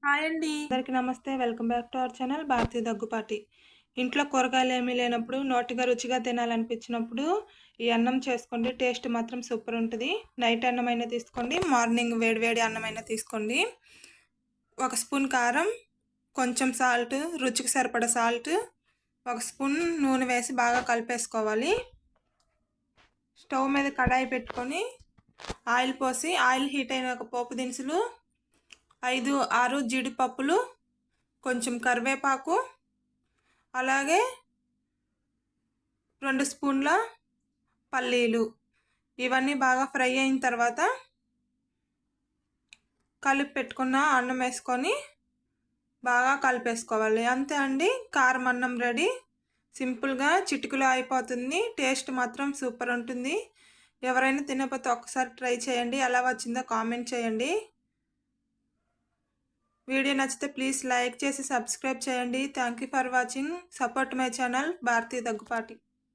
Hi అండి, అందరికీ నమస్తే. Welcome back to our channel Bharatiya Daggupati. ఇంట్లో కూరగాయలు ఏమీ లేనప్పుడు, నోటిగా రుచిగా తినాలనిపించినప్పుడు ఈ అన్నం చేసుకోండి. టేస్ట్ మాత్రం సూపర్ ఉంటుంది. నైట్ అన్నమైనా తీసుకోండి, మార్నింగ్ వేడివేడి అన్నమైనా తీసుకోండి. 1 స్పూన్ కారం, కొంచెం సాల్ట్, రుచికి సరిపడా సాల్ట్, 1 స్పూన్ నూనె వేసి బాగా కలిపేసుకోవాలి. స్టవ్ మీద కడాయి పెట్టుకొని ఆయిల్ పోసి, ఆయిల్ హీట్ అయినాక పోపు దినుసులు 5-6 జీడిపప్పులు, కొంచెం కరివేపాకు, అలాగే 2 స్పూన్ల పల్లీలు, ఇవన్నీ బాగా ఫ్రై అయిన తర్వాత కలిపి పెట్టుకున్న అన్నం వేసుకొని బాగా కలిపేసుకోవాలి. అంతే అండి, కారం అన్నం రెడీ. సింపుల్గా చిటికలో అయిపోతుంది. టేస్ట్ మాత్రం సూపర్ ఉంటుంది. ఎవరైనా తినకపోతే ఒక్కసారి ట్రై చేయండి. ఎలా వచ్చిందో కామెంట్ చేయండి. వీడియో నచ్చితే ప్లీజ్ లైక్ చేసి సబ్స్క్రైబ్ చేయండి. Thank you for watching. Support my channel Bharatiya Daggubati.